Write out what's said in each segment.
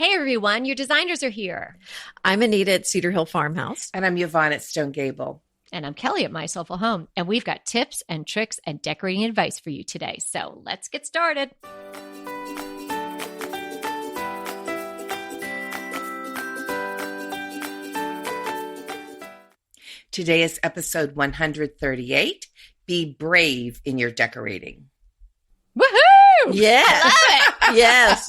Hey everyone, your designers are here. I'm Anita at Cedar Hill Farmhouse. And I'm Yvonne at Stone Gable. And I'm Kelly at My Soulful Home. And we've got tips and tricks and decorating advice for you today. So let's get started. Today is episode 138. Be brave in your decorating. Woohoo! Yes. I love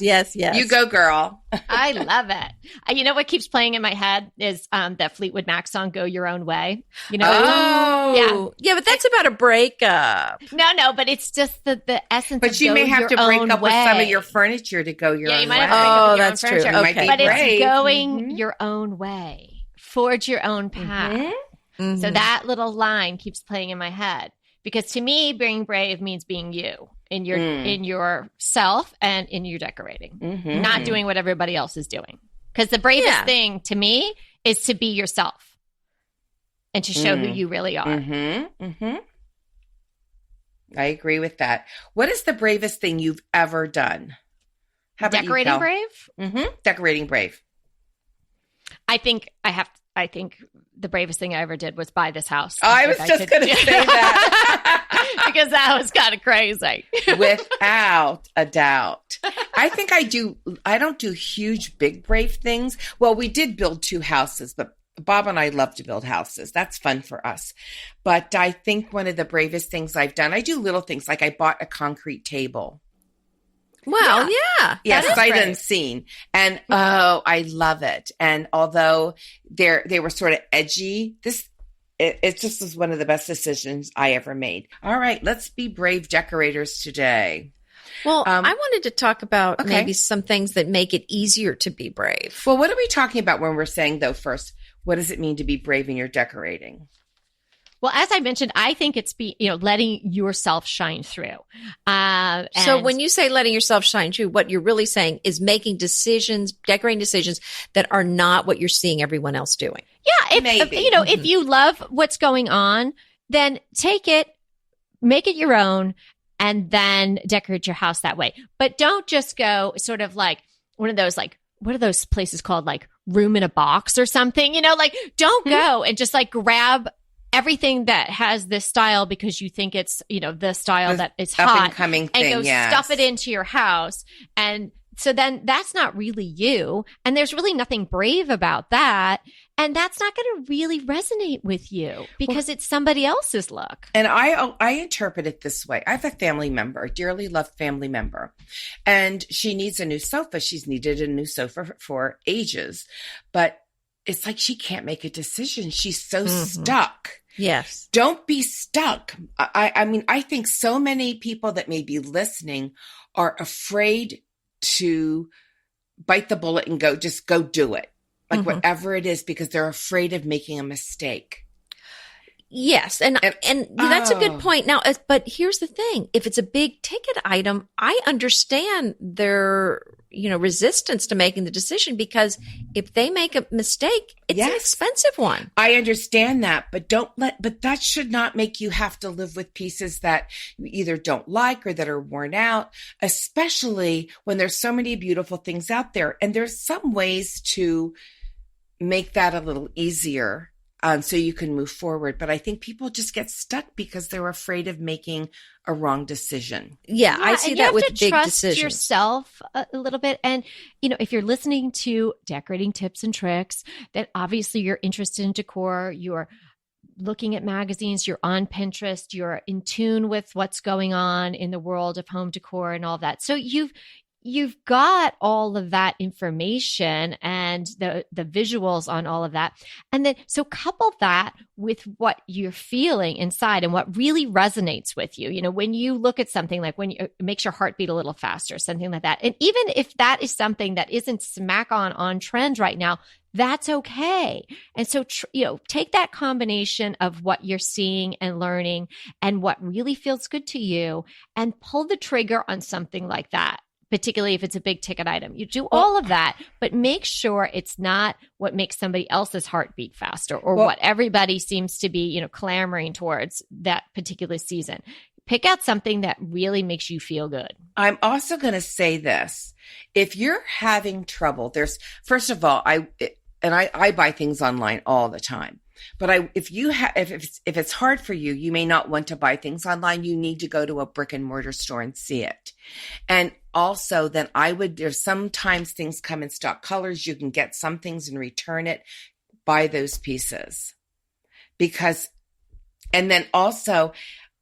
it. yes. You go, girl. I love it. You know what keeps playing in my head is that Fleetwood Mac song, Go Your Own Way. You know? Yeah, but that's about a breakup. No, but it's just the essence But of you go may have your to break own up way. with some of your furniture to go your own way. You might have to break up with your that's own true. furniture. You might be But brave. it's going your own way. Forge your own path. Mm-hmm. So that little line keeps playing in my head. Because to me, being brave means being you in yourself and in your decorating, not doing what everybody else is doing. Because the bravest thing to me is to be yourself and to show who you really are. I agree with that. What is the bravest thing you've ever done? How about Decorating you, brave? Decorating brave. I think the bravest thing I ever did was buy this house. I was just going to say that. Because that was kind of crazy. Without a doubt. I think I don't do huge, big, brave things. Well, we did build 2 houses, but Bob and I love to build houses. That's fun for us. But I think one of the bravest things I've done, I do little things like I bought a concrete table. Well, yeah. Yes, sight unseen. And I love it. And although they were sort of edgy, it just was one of the best decisions I ever made. All right, let's be brave decorators today. Well, I wanted to talk about maybe some things that make it easier to be brave. Well, what are we talking about when we're saying, though, first, what does it mean to be brave in your decorating? Well, as I mentioned, I think it's letting yourself shine through. So when you say letting yourself shine through, what you're really saying is making decisions, decorating decisions that are not what you're seeing everyone else doing. Yeah. If you love what's going on, then take it, make it your own, and then decorate your house that way. But don't just go sort of like one of those, like, what are those places called? Like Room in a Box or something, don't go and just like grab everything that has this style because you think it's, the style that is hot and go stuff it into your house. And so then that's not really you. And there's really nothing brave about that. And that's not going to really resonate with you because it's somebody else's look. And I interpret it this way. I have a family member, a dearly loved family member, and she needs a new sofa. She's needed a new sofa for ages, but it's like she can't make a decision. She's so stuck. Yes. Don't be stuck. I mean, I think so many people that may be listening are afraid to bite the bullet and go do it. Like whatever it is, because they're afraid of making a mistake. Yes. And that's a good point. Now, but here's the thing. If it's a big ticket item, I understand their, resistance to making the decision because if they make a mistake, it's an expensive one. I understand that, but but that should not make you have to live with pieces that you either don't like or that are worn out, especially when there's so many beautiful things out there. And there's some ways to make that a little easier. So you can move forward. But I think people just get stuck because they're afraid of making a wrong decision. Yeah, I see that with big trust decisions. Yourself a little bit. And, if you're listening to decorating tips and tricks, then obviously you're interested in decor, you're looking at magazines, you're on Pinterest, you're in tune with what's going on in the world of home decor and all of that. So you've got all of that information and the visuals on all of that. And then, so couple that with what you're feeling inside and what really resonates with you. When you look at something like it makes your heart beat a little faster, something like that. And even if that is something that isn't smack on trend right now, that's okay. And so, take that combination of what you're seeing and learning and what really feels good to you and pull the trigger on something like that. Particularly if it's a big ticket item. You do all of that, but make sure it's not what makes somebody else's heart beat faster or what everybody seems to be, clamoring towards that particular season. pick out something that really makes you feel good. I'm also going to say this. If you're having trouble, first of all, I buy things online all the time. But if it's hard for you, you may not want to buy things online. You need to go to a brick and mortar store and see it. And also then there's sometimes things come in stock colors. You can get some things and return it. Buy those pieces and then also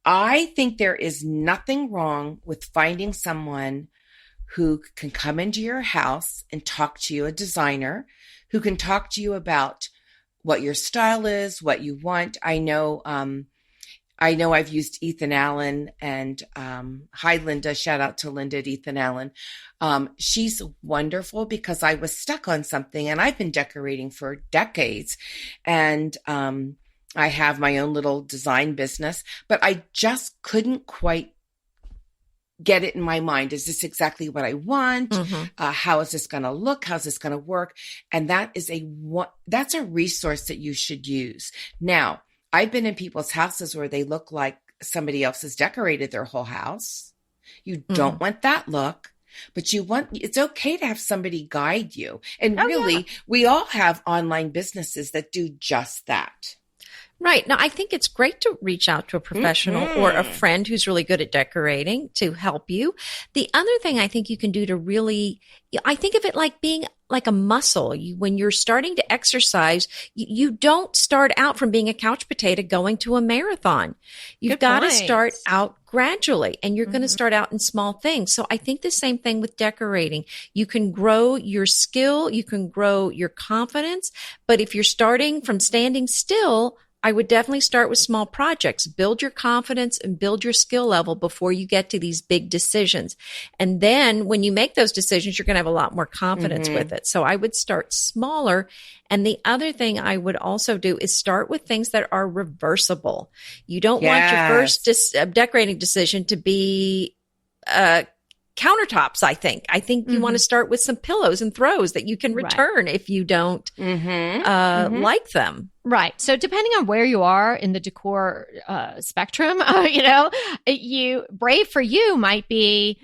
I think there is nothing wrong with finding someone who can come into your house and talk to you, a designer who can talk to you about what your style is, what you want. I know I've used Ethan Allen and, hi, Linda, shout out to Linda at Ethan Allen. She's wonderful because I was stuck on something and I've been decorating for decades and, I have my own little design business, but I just couldn't quite get it in my mind. Is this exactly what I want? Mm-hmm. How is this going to look? How's this going to work? And that's a resource that you should use. Now, I've been in people's houses where they look like somebody else has decorated their whole house. You don't want that look, but it's okay to have somebody guide you. And we all have online businesses that do just that. Right. Now, I think it's great to reach out to a professional or a friend who's really good at decorating to help you. The other thing I think you can do I think of it like being like a muscle. When you're starting to exercise, you don't start out from being a couch potato going to a marathon. You've got to start out gradually, and you're going to start out in small things. So I think the same thing with decorating. You can grow your skill, you can grow your confidence, but if you're starting from standing still, I would definitely start with small projects. Build your confidence and build your skill level before you get to these big decisions. And then when you make those decisions, you're going to have a lot more confidence with it. So I would start smaller. And the other thing I would also do is start with things that are reversible. You don't want your first decorating decision to be countertops, I think. I think you want to start with some pillows and throws that you can return if you don't like them. Right. So depending on where you are in the decor spectrum, brave for you might be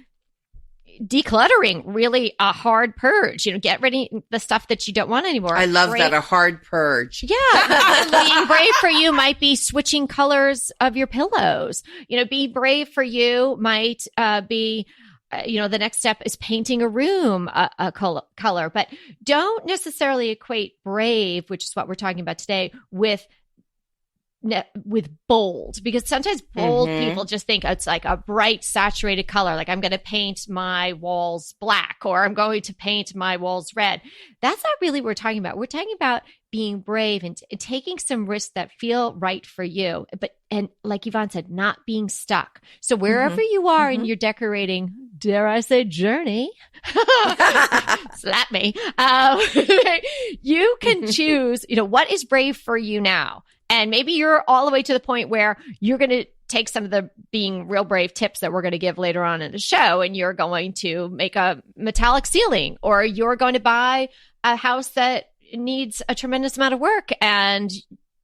decluttering, really a hard purge, get rid of the stuff that you don't want anymore. I love that, a hard purge. Yeah. Being brave for you might be switching colors of your pillows. Be brave for you might be the next step is painting a room a color, but don't necessarily equate brave, which is what we're talking about today, with bold, because sometimes bold people just think it's like a bright saturated color. Like I'm going to paint my walls black or I'm going to paint my walls red. That's not really what we're talking about. We're talking about being brave and taking some risks that feel right for you. And like Yvonne said, not being stuck. So wherever you are in your decorating, dare I say, journey, slap me, you can choose, what is brave for you now? And maybe you're all the way to the point where you're going to take some of the being real brave tips that we're going to give later on in the show, and you're going to make a metallic ceiling, or you're going to buy a house that needs a tremendous amount of work and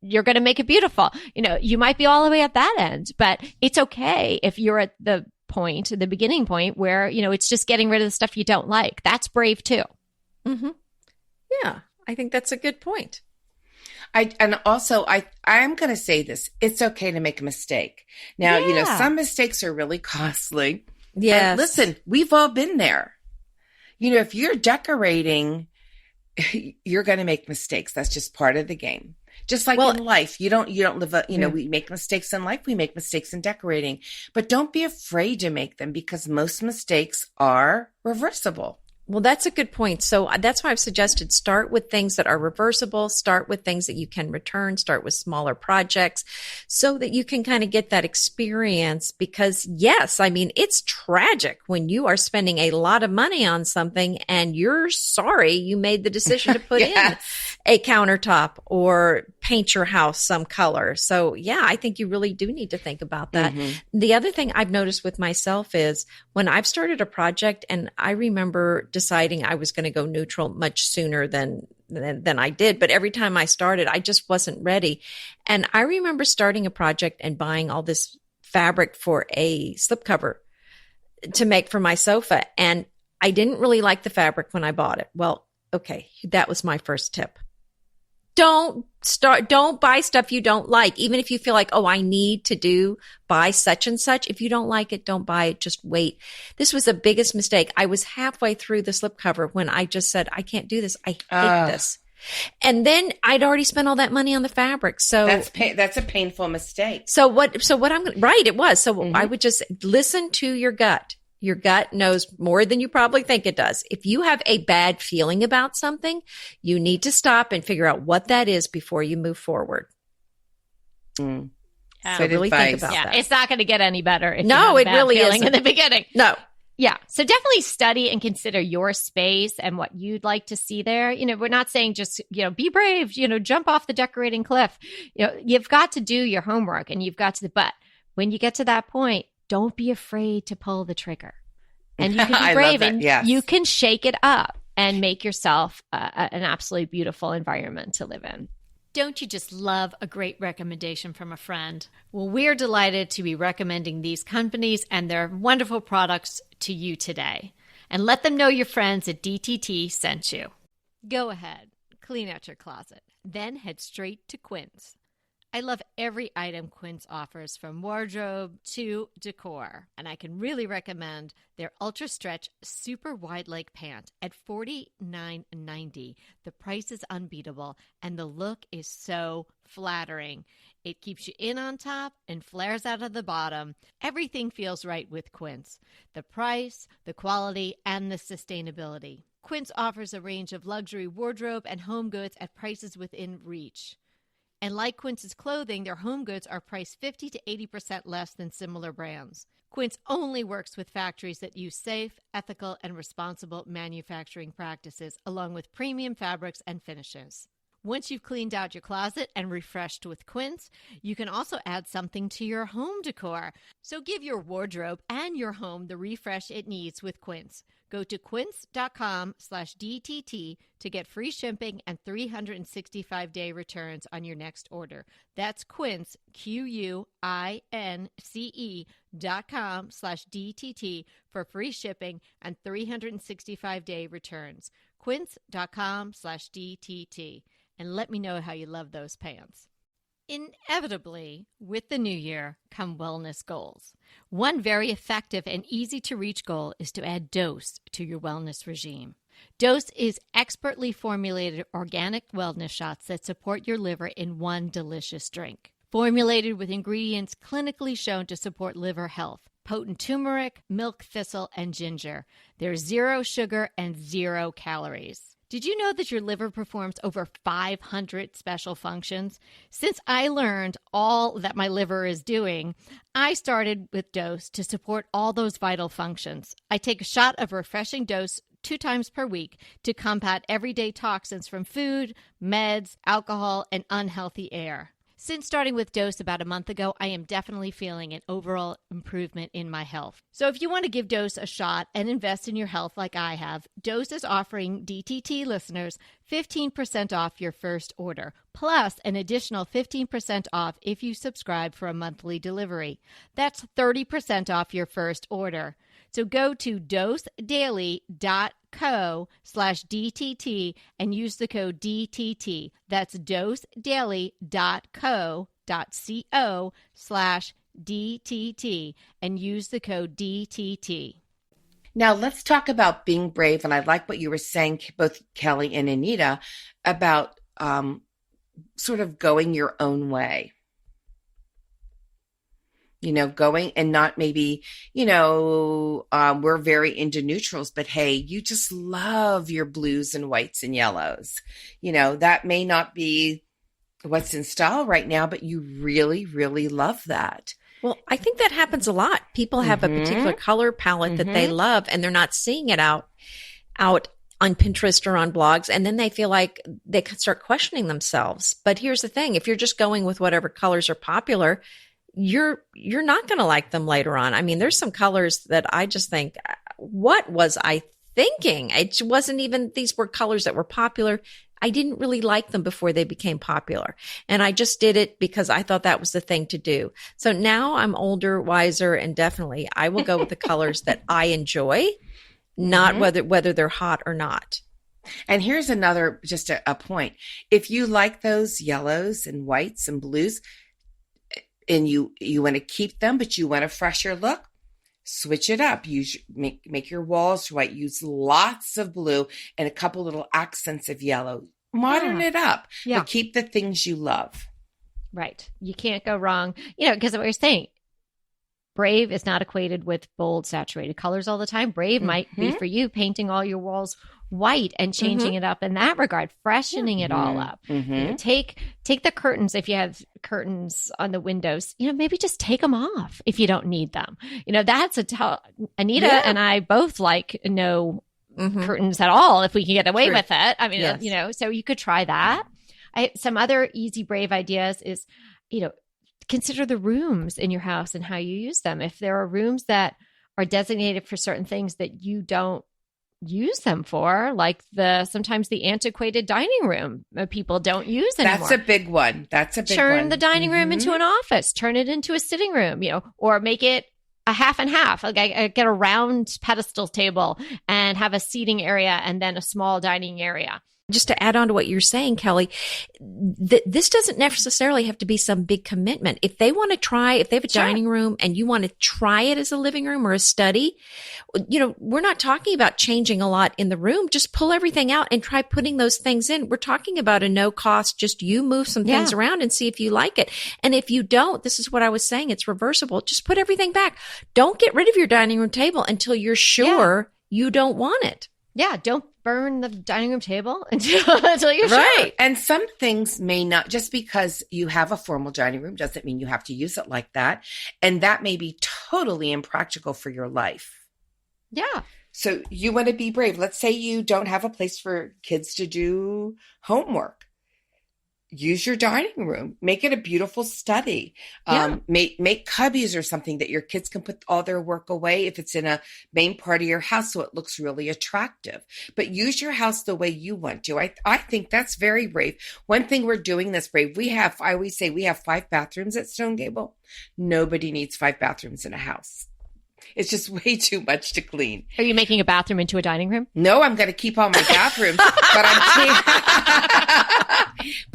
you're going to make it beautiful. You might be all the way at that end, but it's okay if you're at the beginning point where, it's just getting rid of the stuff you don't like. That's brave too. Yeah, I think that's a good point. I'm going to say this. It's okay to make a mistake. Now, some mistakes are really costly. Yes. And listen, we've all been there. If you're decorating, you're going to make mistakes. That's just part of the game. Just like in life, you don't live, we make mistakes in life. We make mistakes in decorating, but don't be afraid to make them because most mistakes are reversible. Well, that's a good point. So that's why I've suggested start with things that are reversible, start with things that you can return, start with smaller projects so that you can kind of get that experience. Because yes, I mean, it's tragic when you are spending a lot of money on something and you're sorry you made the decision to put in a countertop or paint your house some color. So yeah, I think you really do need to think about that. The other thing I've noticed with myself is when I've started a project, and I remember deciding I was going to go neutral much sooner than I did. But every time I started, I just wasn't ready. And I remember starting a project and buying all this fabric for a slipcover to make for my sofa. And I didn't really like the fabric when I bought it. Well, okay. That was my first tip. Don't buy stuff you don't like. Even if you feel like, oh, I need to buy such and such. If you don't like it, don't buy it. Just wait. This was the biggest mistake. I was halfway through the slipcover when I just said, I can't do this. I hate this. And then I'd already spent all that money on the fabric. So that's a painful mistake. So what I'm right. It was. So I would just listen to your gut. Your gut knows more than you probably think it does. If you have a bad feeling about something, you need to stop and figure out what that is before you move forward. So really think about that. It's not going to get any better. If no, you have a it bad really feeling isn't. in the beginning. No. Yeah. So definitely study and consider your space and what you'd like to see there. We're not saying just, be brave, jump off the decorating cliff. You've got to do your homework and but when you get to that point, don't be afraid to pull the trigger. And you can be brave and you can shake it up and make yourself an absolutely beautiful environment to live in. Don't you just love a great recommendation from a friend? Well, we're delighted to be recommending these companies and their wonderful products to you today. And let them know your friends at DTT sent you. Go ahead, clean out your closet, then head straight to Quince. I love every item Quince offers, from wardrobe to decor, and I can really recommend their Ultra Stretch Super Wide Leg Pant at $49.90. The price is unbeatable, and the look is so flattering. It keeps you in on top and flares out of the bottom. Everything feels right with Quince. The price, the quality, and the sustainability. Quince offers a range of luxury wardrobe and home goods at prices within reach. And like Quince's clothing, their home goods are priced 50 to 80% less than similar brands. Quince only works with factories that use safe, ethical, and responsible manufacturing practices, along with premium fabrics and finishes. Once you've cleaned out your closet and refreshed with Quince, you can also add something to your home decor. So give your wardrobe and your home the refresh it needs with Quince. Go to quince.com/DTT to get free shipping and 365-day returns on your next order. That's Quince, QUINCE.com/DTT for free shipping and 365-day returns. Quince.com/DTT. And let me know how you love those pants. Inevitably, with the new year come wellness goals. One very effective and easy to reach goal is to add Dose to your wellness regime. Dose is expertly formulated organic wellness shots that support your liver in one delicious drink. Formulated with ingredients clinically shown to support liver health: potent turmeric, milk thistle, and ginger. There's 0 sugar and 0 calories. Did you know that your liver performs over 500 special functions? Since I learned all that my liver is doing, I started with Dose to support all those vital functions. I take a shot of refreshing Dose 2 times per week to combat everyday toxins from food, meds, alcohol, and unhealthy air. Since starting with Dose about a month ago, I am definitely feeling an overall improvement in my health. So if you want to give Dose a shot and invest in your health like I have, Dose is offering DTT listeners 15% off your first order, plus an additional 15% off if you subscribe for a monthly delivery. That's 30% off your first order. So go to dosedaily.co/DTT and use the code DTT. That's dosedaily.co.co/DTT and use the code DTT. Now let's talk about being brave. And I like what you were saying, both Kelly and Anita, about sort of going your own way. Going and not maybe, we're very into neutrals, but hey, you just love your blues and whites and yellows. That may not be what's in style right now, but you really, really love that. Well, I think that happens a lot. People have a particular color palette that they love, and they're not seeing it out on Pinterest or on blogs. And then they feel like they can start questioning themselves. But here's the thing. If you're just going with whatever colors are popular, you're not going to like them later on. I mean, there's some colors that I just think, what was I thinking? It wasn't even, these were colors that were popular. I didn't really like them before they became popular. And I just did it because I thought that was the thing to do. So now I'm older, wiser, and definitely I will go with the colors that I enjoy, not whether they're hot or not. And here's another, just a point. If you like those yellows and whites and blues and you want to keep them, but you want a fresher look, switch it up. Make your walls white. Use lots of blue and a couple little accents of yellow. Modern it up, but keep the things you love. Right. You can't go wrong. Because what you're saying, brave is not equated with bold, saturated colors all the time. Brave might be for you painting all your walls white and changing it up in that regard, freshening it all up. Take the curtains. If you have curtains on the windows, maybe just take them off if you don't need them. That's Anita and I both like no curtains at all if we can get away with it. I mean, so you could try that. Some other easy, brave ideas is, consider the rooms in your house and how you use them. If there are rooms that are designated for certain things that you don't use them for, like sometimes the antiquated dining room people don't use anymore. That's a big one. Turn the dining room into an office. Turn it into a sitting room, or make it a half and half. Like I get a round pedestal table and have a seating area and then a small dining area. Just to add on to what you're saying, Kelly, this doesn't necessarily have to be some big commitment. If they want to try, if they have a dining room and you want to try it as a living room or a study, we're not talking about changing a lot in the room. Just pull everything out and try putting those things in. We're talking about a no cost, just you move some things around and see if you like it. And if you don't, this is what I was saying, it's reversible. Just put everything back. Don't get rid of your dining room table until you're sure you don't want it. Yeah, don't burn the dining room table until you're sure. And some things may not, just because you have a formal dining room doesn't mean you have to use it like that. And that may be totally impractical for your life. Yeah. So you want to be brave. Let's say you don't have a place for kids to do homework. Use your dining room. Make it a beautiful study. Make cubbies or something that your kids can put all their work away if it's in a main part of your house, so it looks really attractive. But use your house the way you want to. I think that's very brave. One thing we're doing that's brave, I always say we have 5 bathrooms at Stone Gable. Nobody needs 5 bathrooms in a house. It's just way too much to clean. Are you making a bathroom into a dining room? No, I'm going to keep all my bathrooms, but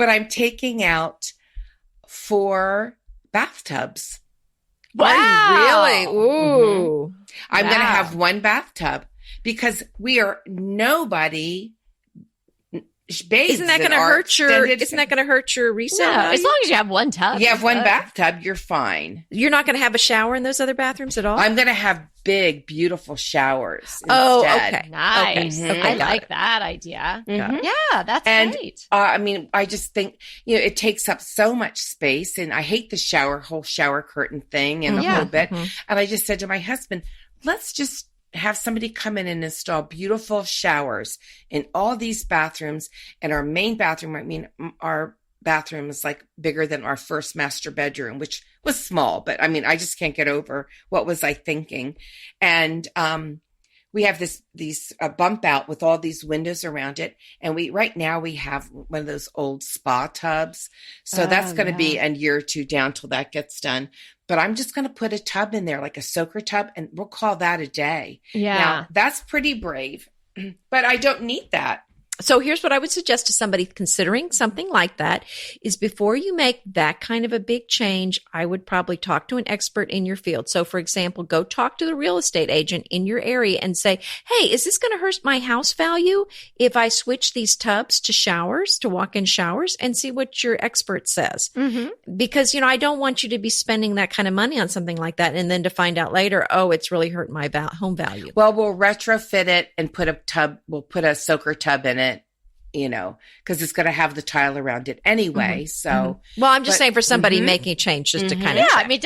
I'm taking out 4 bathtubs. Wow. Really? Ooh. I'm going to have 1 bathtub because nobody bathes. Isn't that going to hurt your resale value? As long as you have 1 tub. You have 1 bathtub, you're fine. You're not going to have a shower in those other bathrooms at all? I'm going to have big, beautiful showers instead. Oh, okay. Nice. Okay. I like that idea. Yeah, that's great. I just think, it takes up so much space, and I hate the whole shower curtain thing and the whole bit. And I just said to my husband, let's just have somebody come in and install beautiful showers in all these bathrooms. And our main bathroom, our bathroom is like bigger than our first master bedroom, which was small, but I just can't get over what was I thinking. And we have these bump out with all these windows around it. And right now we have one of those old spa tubs. So that's going to be a year or 2 down till that gets done. But I'm just going to put a tub in there, like a soaker tub, and we'll call that a day. Yeah. Now, that's pretty brave, but I don't need that. So here's what I would suggest to somebody considering something like that is before you make that kind of a big change, I would probably talk to an expert in your field. So for example, go talk to the real estate agent in your area and say, hey, is this going to hurt my house value if I switch these tubs to showers, to walk-in showers, and see what your expert says? Because, I don't want you to be spending that kind of money on something like that and then to find out later, oh, it's really hurt my home value. Well, we'll retrofit it and we'll put a soaker tub in it. Because it's going to have the tile around it anyway. So, well, I'm just saying for somebody making a change, just to kind of, check. It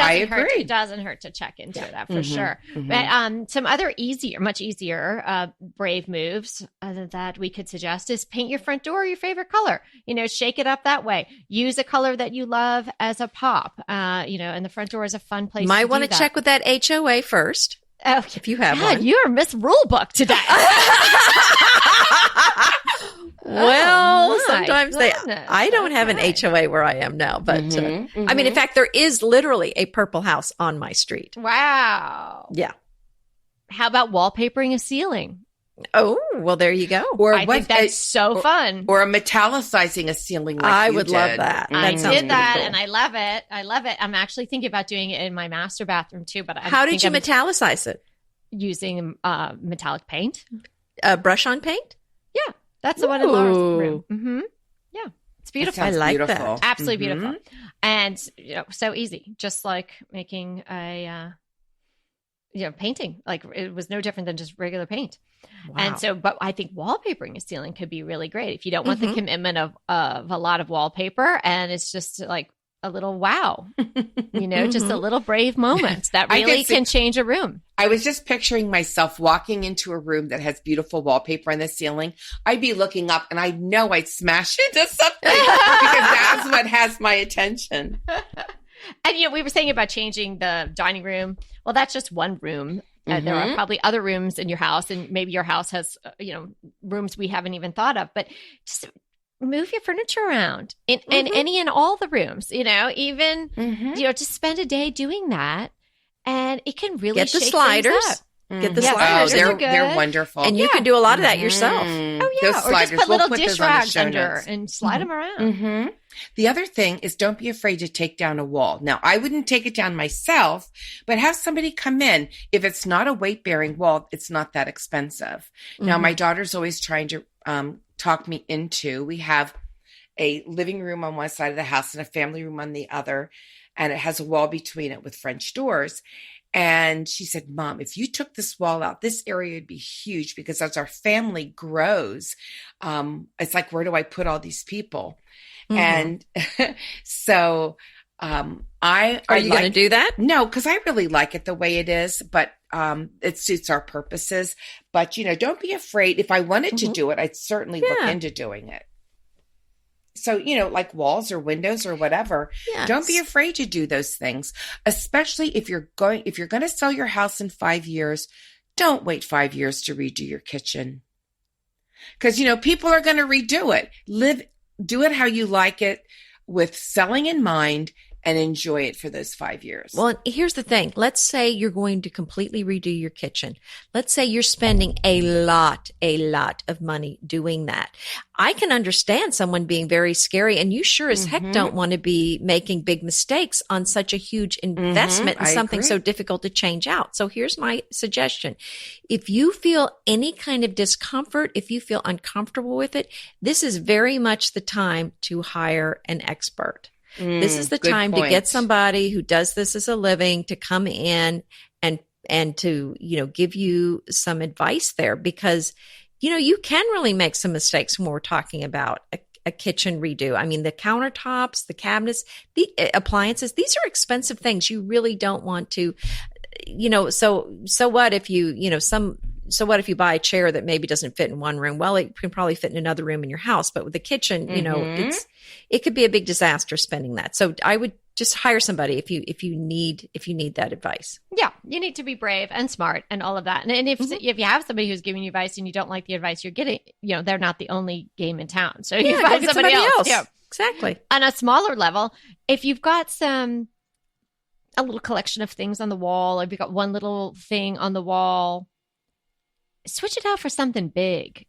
doesn't hurt to check into that for sure. But some other much easier, brave moves that we could suggest is paint your front door your favorite color. Shake it up that way. Use a color that you love as a pop. And the front door is a fun place. Might want to check with that HOA first. Oh, if you have one. You're Miss Rulebook today. Well, my sometimes goodness. I don't have an Okay. HOA where I am now, but I mean, in fact, there is literally a purple house on my street. Wow. Yeah. How about wallpapering a ceiling? Oh, well, there you go. Or I think that's so fun. Or a metallicizing a ceiling. Like I you would love did. that. I That sounds did that, pretty cool. and I love it. I love it. I'm actually thinking about doing it in my master bathroom too. But How did you I'm metallicize it? using metallic paint? Brush on paint? Yeah, that's the one in Laura's Ooh. room. Mm-hmm. Yeah, it's beautiful. That sounds I like beautiful. that. Absolutely Mhm. beautiful, and so easy. Just like making a painting. Like it was no different than just regular paint. Wow. And so, but I think wallpapering a ceiling could be really great if you don't want the commitment of a lot of wallpaper, and it's just like a little wow, just a little brave moment that I really can can change a room. I was just picturing myself walking into a room that has beautiful wallpaper on the ceiling. I'd be looking up and I know I'd smash into something because that's what has my attention. And we were saying about changing the dining room. Well, that's just one room. There are probably other rooms in your house, and maybe your house has rooms we haven't even thought of. But just move your furniture around in any and all the rooms. Even just spend a day doing that, and it can really Get the shake sliders. things up. Get the Yeah, sliders. those are they're good. wonderful. And you can do a lot of that yourself. Oh yeah, Those or just sliders. put We'll little put dish those on the rags show under notes. and slide them around. The other thing is don't be afraid to take down a wall. Now, I wouldn't take it down myself, but have somebody come in. If it's not a weight-bearing wall, it's not that expensive. Now, my daughter's always trying to talk me into, we have a living room on one side of the house and a family room on the other, and it has a wall between it with French doors. And she said, Mom, if you took this wall out, this area would be huge because as our family grows, it's like, where do I put all these people? And so Are you going to do that? No, because I really like it the way it is, but it suits our purposes. But, don't be afraid. If I wanted to do it, I'd certainly look into doing it. So, like walls or windows or whatever, Yes. don't be afraid to do those things, especially if you're going to sell your house in 5 years. Don't wait 5 years to redo your kitchen. Because, people are going to redo it. Do it how you like it with selling in mind and enjoy it for those 5 years. Well, here's the thing. Let's say you're going to completely redo your kitchen. Let's say you're spending a lot of money doing that. I can understand someone being very scary, and you sure as heck don't want to be making big mistakes on such a huge investment in I something agree. so difficult to change out. So here's my suggestion. If you feel any kind of discomfort, if you feel uncomfortable with it, this is very much the time to hire an expert. This is the good time to point. get somebody who does this as a living to come in and to, give you some advice there, because, you can really make some mistakes when we're talking about a kitchen redo. I mean, the countertops, the cabinets, the appliances, these are expensive things. You really don't want to, so what if so what if you buy a chair that maybe doesn't fit in one room? Well, it can probably fit in another room in your house, but with the kitchen, it could be a big disaster spending that. So I would just hire somebody if you need that advice. Yeah, you need to be brave and smart and all of that. And if you have somebody who's giving you advice and you don't like the advice you're getting, they're not the only game in town. So you go find get somebody else. Yeah. Exactly. On a smaller level, if you've got a little collection of things on the wall, or if you've got one little thing on the wall, switch it out for something big.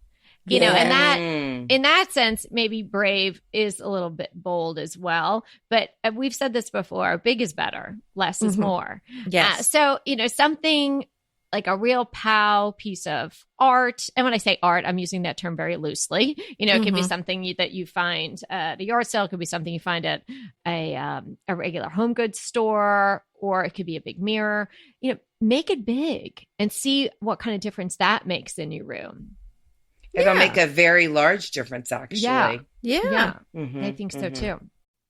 And in that sense, maybe brave is a little bit bold as well. But we've said this before, big is better, less is more. Yes. So, something like a real POW piece of art. And when I say art, I'm using that term very loosely. It could be something that you find at a yard sale. It could be something you find at a regular home goods store, or it could be a big mirror. Make it big and see what kind of difference that makes in your room. It'll make a very large difference, actually. Yeah. Yeah. I think so too.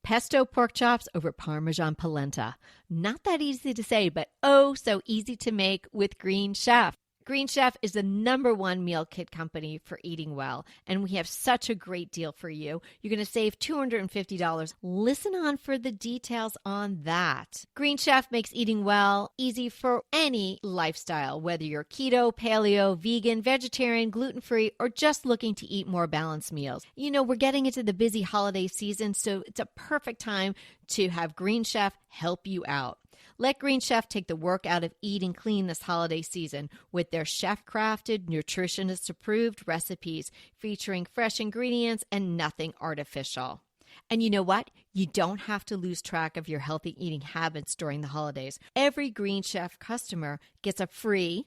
Pesto pork chops over Parmesan polenta. Not that easy to say, but oh, so easy to make with Green Chef. Green Chef is the #1 meal kit company for eating well, and we have such a great deal for you. You're going to save $250. Listen on for the details on that. Green Chef makes eating well easy for any lifestyle, whether you're keto, paleo, vegan, vegetarian, gluten-free, or just looking to eat more balanced meals. You know, we're getting into the busy holiday season, so it's a perfect time to have Green Chef help you out. Let Green Chef take the work out of eating clean this holiday season with their chef-crafted, nutritionist-approved recipes featuring fresh ingredients and nothing artificial. And you know what? You don't have to lose track of your healthy eating habits during the holidays. Every Green Chef customer gets a free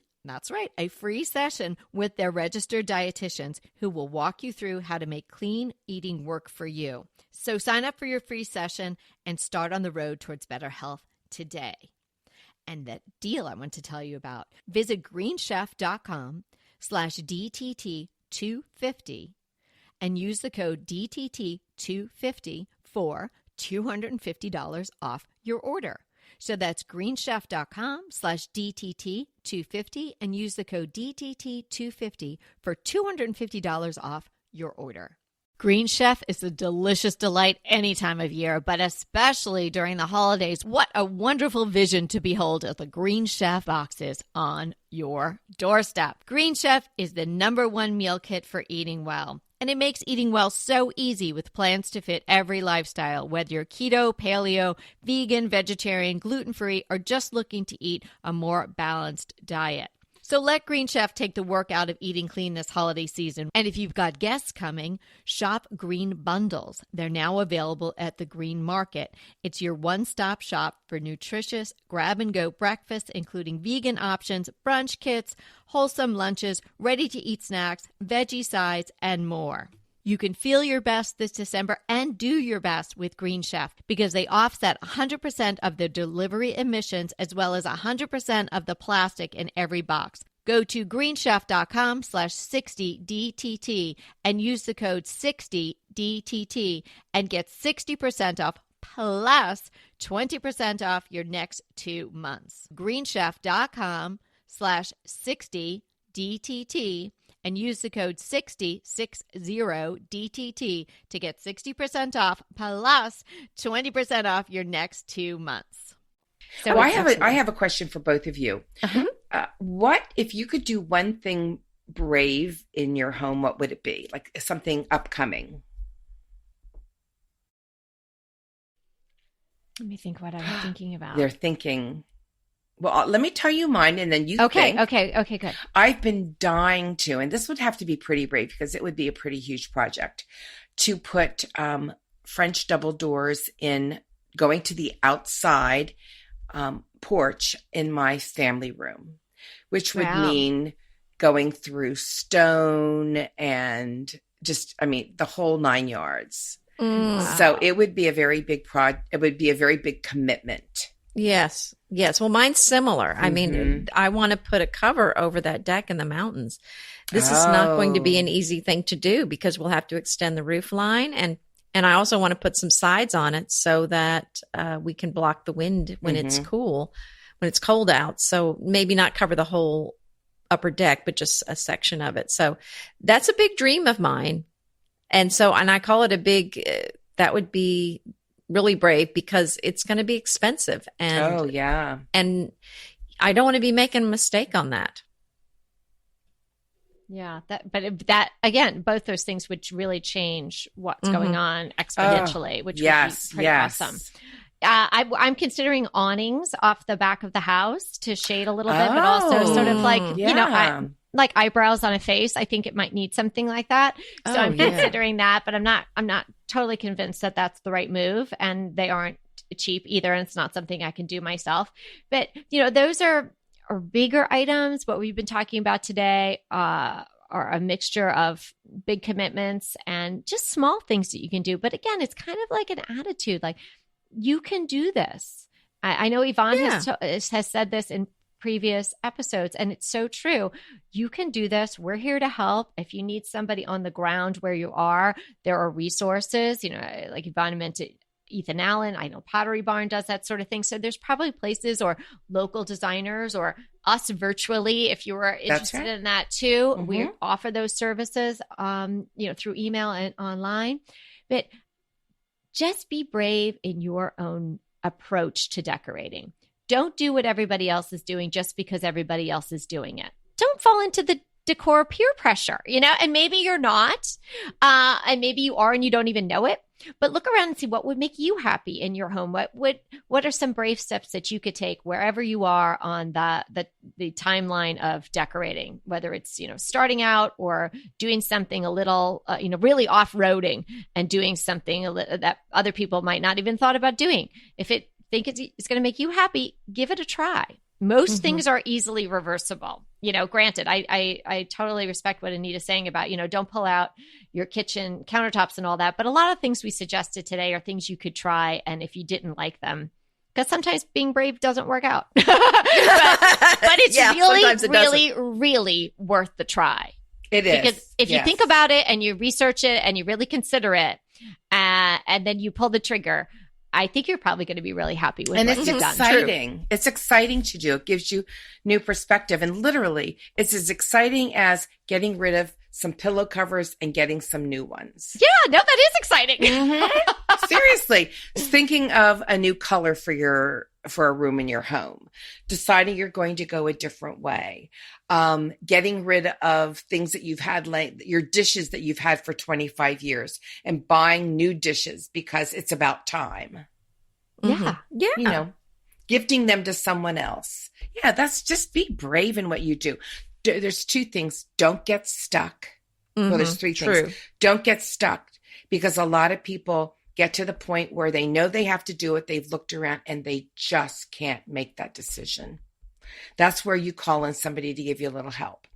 session with their registered dietitians who will walk you through how to make clean eating work for you. So sign up for your free session and start on the road towards better health today. And that deal I want to tell you about, visit greenchef.com/DTT250 and use the code DTT250 for $250 off your order. So that's greenchef.com/DTT250 and use the code DTT250 for $250 off your order. Green Chef is a delicious delight any time of year, but especially during the holidays. What a wonderful vision to behold as the Green Chef boxes on your doorstep. Green Chef is the #1 meal kit for eating well. And it makes eating well so easy with plans to fit every lifestyle, whether you're keto, paleo, vegan, vegetarian, gluten-free, or just looking to eat a more balanced diet. So let Green Chef take the work out of eating clean this holiday season. And if you've got guests coming, shop Green Bundles. They're now available at the Green Market. It's your one-stop shop for nutritious grab-and-go breakfasts, including vegan options, brunch kits, wholesome lunches, ready-to-eat snacks, veggie sides, and more. You can feel your best this December and do your best with Green Chef because they offset 100% of the delivery emissions as well as 100% of the plastic in every box. Go to greenchef.com/60DTT and use the code 60DTT and get 60% off plus 20% off your next 2 months. greenchef.com/60DTT and use the code 60DTT to get 60% off plus 20% off your next 2 months. So I have a question for both of you. What if you could do one thing brave in your home? What would it be? Like something upcoming? Let me think what I'm thinking about. They're thinking. Well, let me tell you mine, and then you think. Okay, good. I've been dying to, and this would have to be pretty brave because it would be a pretty huge project, to put French double doors in, going to the outside porch in my family room, which would mean going through stone and just, the whole 9 yards. So it would be a very big it would be a very big commitment. Yes. Well, mine's similar. I want to put a cover over that deck in the mountains. This is not going to be an easy thing to do because we'll have to extend the roof line. And I also want to put some sides on it so that we can block the wind when it's cold out. So maybe not cover the whole upper deck, but just a section of it. So that's a big dream of mine. And I call it that would be really brave because it's going to be expensive. And and I don't want to be making a mistake on that. Yeah, that again, both those things would really change what's going on exponentially, which would be pretty awesome. I'm considering awnings off the back of the house to shade a little bit, but also sort of like like eyebrows on a face. I think it might need something like that. So I'm considering that, but I'm not totally convinced that that's the right move, and they aren't cheap either, and it's not something I can do myself. But those are bigger items. What we've been talking about today are a mixture of big commitments and just small things that you can do. But again, it's kind of like an attitude, like you can do this. I know Yvonne has said this in previous episodes, and it's so true. You can do this. We're here to help. If you need somebody on the ground where you are, there are resources, like Yvonne Ethan Allen. I know Pottery Barn does that sort of thing. So there's probably places or local designers or us virtually, if you were interested in that too. Mm-hmm. We offer those services, through email and online. But just be brave in your own approach to decorating. Don't do what everybody else is doing just because everybody else is doing it. Don't fall into the decor peer pressure, and maybe you're not, and maybe you are and you don't even know it, but look around and see what would make you happy in your home. What are some brave steps that you could take wherever you are on the timeline of decorating, whether it's, starting out or doing something a little, really off-roading and doing something that other people might not even thought about doing. If it's going to make you happy, give it a try. Most things are easily reversible. Granted, I totally respect what Anita's saying about, don't pull out your kitchen countertops and all that. But a lot of things we suggested today are things you could try. And if you didn't like them, because sometimes being brave doesn't work out. but it's really worth the try. It is. Because if you think about it and you research it and you really consider it, and then you pull the trigger, I think you're probably going to be really happy with it. And it's exciting. It's exciting to do. It gives you new perspective. And literally, it's as exciting as getting rid of some pillow covers and getting some new ones. Yeah, no, that is exciting. Mm-hmm. Seriously. Thinking of a new color for a room in your home, deciding you're going to go a different way, getting rid of things that you've had, like your dishes that you've had for 25 years and buying new dishes because it's about time. Yeah. Yeah. Gifting them to someone else. Yeah. That's just be brave in what you do. There's two things. Don't get stuck. Well, there's three things. Don't get stuck, because a lot of people get to the point where they know they have to do it. They've looked around and they just can't make that decision. That's where you call in somebody to give you a little help.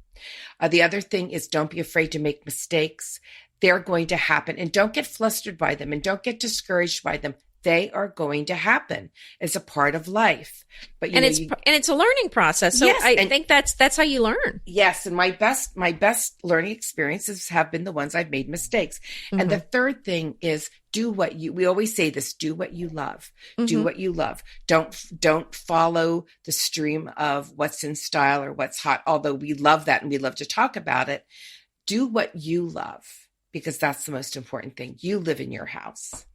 The other thing is, don't be afraid to make mistakes. They're going to happen, and don't get flustered by them and don't get discouraged by them. They are going to happen. It's a part of life. But it's a learning process. So yes, I think that's how you learn. Yes, and my best learning experiences have been the ones I've made mistakes. And the third thing is, we always say this, do what you love. Do what you love. Don't follow the stream of what's in style or what's hot, although we love that and we love to talk about it. Do what you love, because that's the most important thing. You live in your house.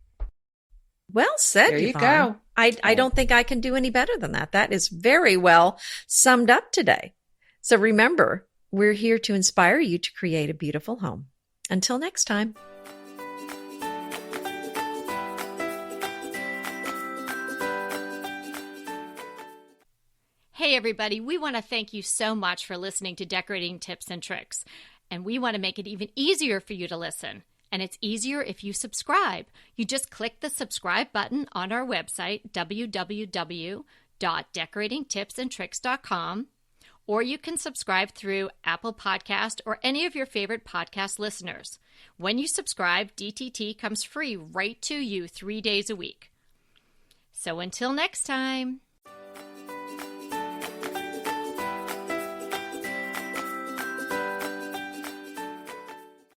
Well said. There you go. I don't think I can do any better than that. That is very well summed up today. So remember, we're here to inspire you to create a beautiful home. Until next time. Hey, everybody. We want to thank you so much for listening to Decorating Tips and Tricks. And we want to make it even easier for you to listen. And it's easier if you subscribe. You just click the subscribe button on our website, www.decoratingtipsandtricks.com, or you can subscribe through Apple Podcast or any of your favorite podcast listeners. When you subscribe, DTT comes free right to you 3 days a week. So until next time.